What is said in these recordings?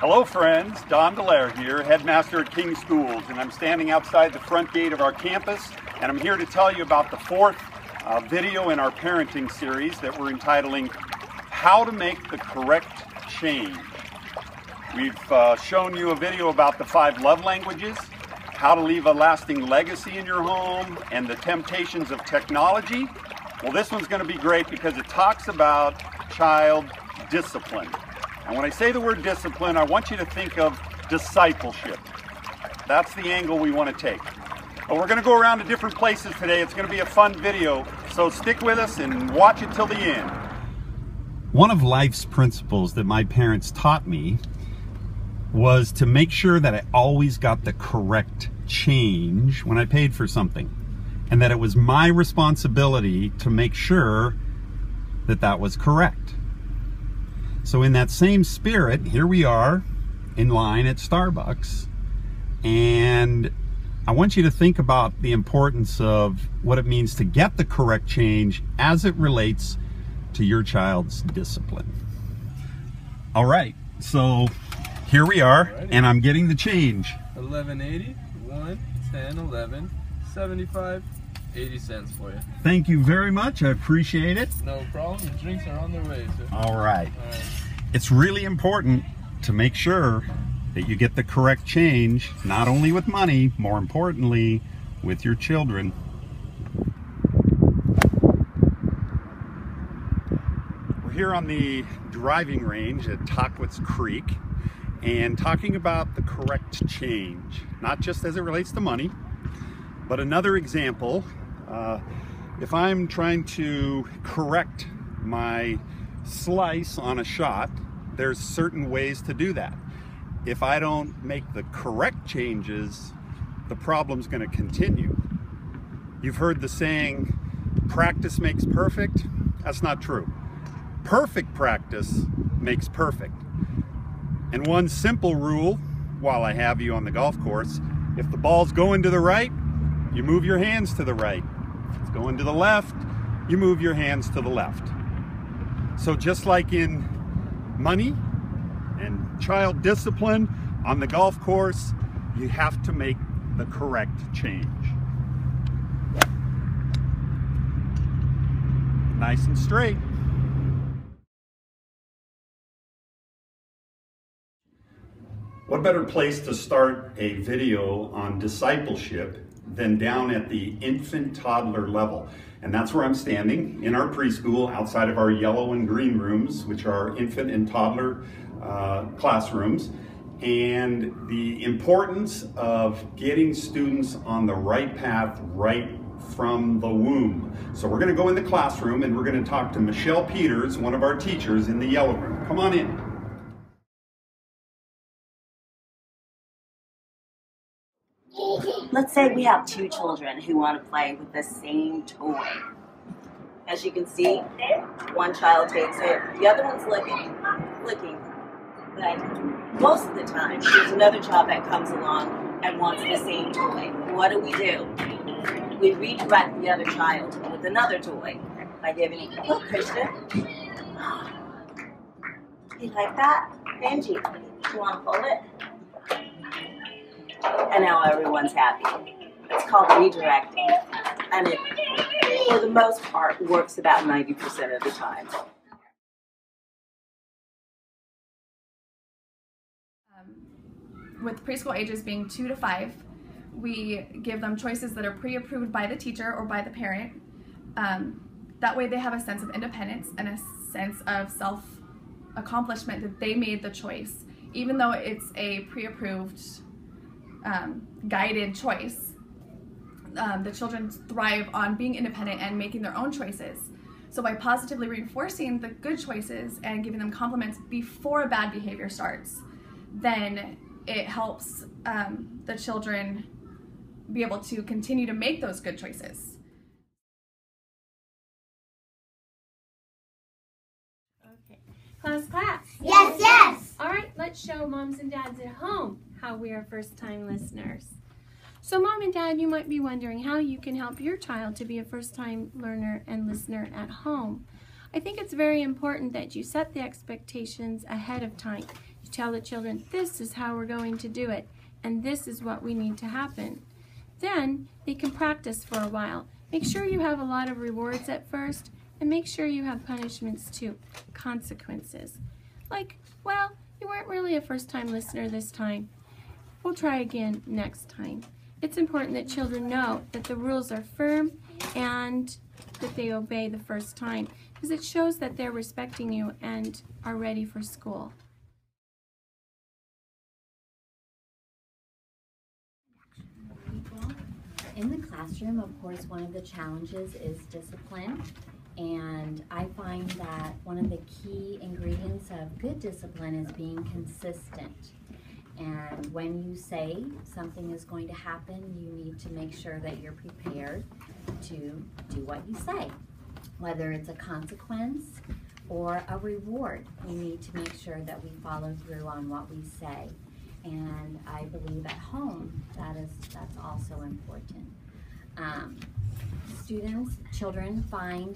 Hello friends, Don Delaire here, headmaster at King Schools, and I'm standing outside the front gate of our campus, and I'm here to tell you about the fourth video in our parenting series that we're entitling How to Make the Correct Change. We've shown you a video about the 5 love languages, how to leave a lasting legacy in your home, and the temptations of technology. Well, this one's going to be great because it talks about child discipline. And when I say the word discipline, I want you to think of discipleship. That's the angle we want to take. But we're going to go around to different places today. It's going to be a fun video, so stick with us and watch it till the end. One of life's principles that my parents taught me was to make sure that I always got the correct change when I paid for something, and that it was my responsibility to make sure that that was correct. So in that same spirit, here we are in line at Starbucks, and I want you to think about the importance of what it means to get the correct change as it relates to your child's discipline. All right, so here we are, and I'm getting the change. 11.80, 1, 10, 11, 75, 80 cents for you. Thank you very much. I appreciate it. No problem. Your drinks are on their way, sir. All right. It's really important to make sure that you get the correct change, not only with money, more importantly, with your children. We're here on the driving range at Tockwitz Creek and talking about the correct change, not just as it relates to money, but another example. If I'm trying to correct my slice on a shot, there's certain ways to do that. If I don't make the correct changes, the problem's going to continue. You've heard the saying, practice makes perfect. That's not true. Perfect practice makes perfect. And one simple rule, while I have you on the golf course, if the ball's going to the right, you move your hands to the right. If it's going to the left, you move your hands to the left. So just like in money and child discipline on the golf course, you have to make the correct change. Nice and straight. What better place to start a video on discipleship than down at the infant toddler level? And that's where I'm standing in our preschool outside of our yellow and green rooms, which are infant and toddler classrooms, and the importance of getting students on the right path right from the womb. So we're going to go in the classroom and we're going to talk to Michelle Peters, one of our teachers in the yellow room. Come on in. Let's say we have 2 children who want to play with the same toy. As you can see, one child takes it, the other one's licking. But most of the time, there's another child that comes along and wants the same toy. What do? We redirect the other child with another toy by giving it, look, Christian, you like that? Benji, you want to pull it? And now everyone's happy. It's called redirecting, and it, for the most part, works about 90% of the time. With preschool ages being 2 to 5, we give them choices that are pre-approved by the teacher or by the parent. That way they have a sense of independence and a sense of self-accomplishment that they made the choice, even though it's a pre-approved guided choice. The children thrive on being independent and making their own choices. So by positively reinforcing the good choices and giving them compliments before bad behavior starts, then it helps the children be able to continue to make those good choices. Okay. Class. Yes, yes. All right, let's show moms and dads at home how we are first-time listeners. So mom and dad, you might be wondering how you can help your child to be a first-time learner and listener at home. I think it's very important that you set the expectations ahead of time. You tell the children, this is how we're going to do it, and this is what we need to happen. Then they can practice for a while. Make sure you have a lot of rewards at first, and make sure you have punishments too, consequences. Like, well, you weren't really a first-time listener this time. We'll try again next time. It's important that children know that the rules are firm and that they obey the first time, because it shows that they're respecting you and are ready for school. In the classroom, of course, one of the challenges is discipline, and I find that one of the key ingredients of good discipline is being consistent. And when you say something is going to happen, you need to make sure that you're prepared to do what you say. Whether it's a consequence or a reward, we need to make sure that we follow through on what we say. And I believe at home that's also important. Children find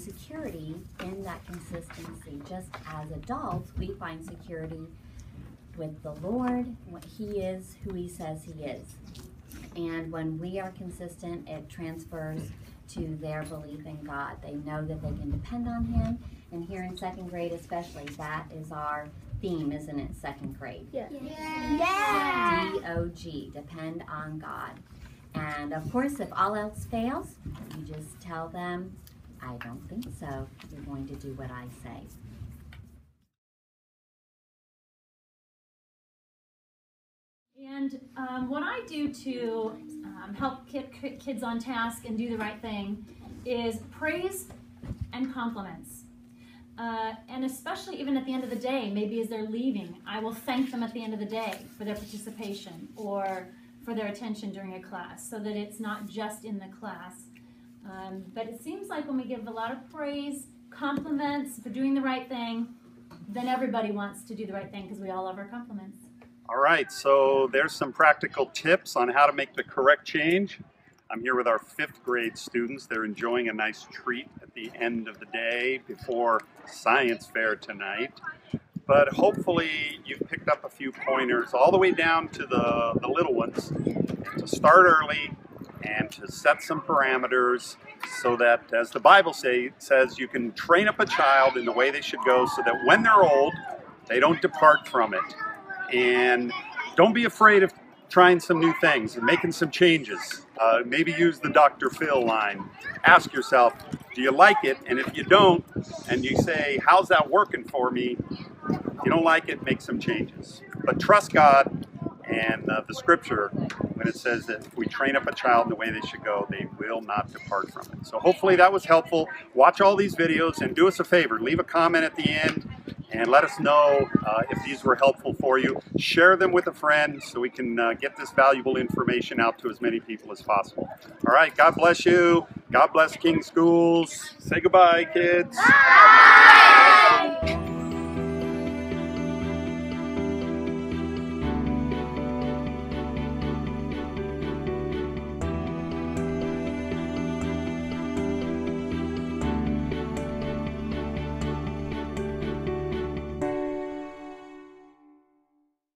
security in that consistency. Just as adults, we find security with the Lord. He is who He says He is. And when we are consistent, it transfers to their belief in God. They know that they can depend on Him. And here in second grade especially, that is our theme, isn't it? Second grade. Yeah. D-O-G, depend on God. And of course, if all else fails, you just tell them, I don't think so. You're going to do what I say. And what I do to help kids on task and do the right thing is praise and compliments. And especially even at the end of the day, maybe as they're leaving, I will thank them at the end of the day for their participation or for their attention during a class, so that it's not just in the class. But it seems like when we give a lot of praise, compliments for doing the right thing, then everybody wants to do the right thing because we all love our compliments. All right, so there's some practical tips on how to make the correct change. I'm here with our 5th grade students. They're enjoying a nice treat at the end of the day before science fair tonight. But hopefully you've picked up a few pointers all the way down to the little ones to start early and to set some parameters so that, as the Bible says, you can train up a child in the way they should go so that when they're old, they don't depart from it. And don't be afraid of trying some new things and making some changes. Maybe use the Dr. Phil line. Ask yourself, do you like it? And if you don't, and you say, how's that working for me? If you don't like it, make some changes. But trust God and the scripture when it says that if we train up a child in the way they should go, they will not depart from it. So hopefully that was helpful. Watch all these videos and do us a favor. Leave a comment at the end and let us know if these were helpful for you. Share them with a friend so we can get this valuable information out to as many people as possible. All right, God bless you. God bless King Schools. Say goodbye, kids. Bye.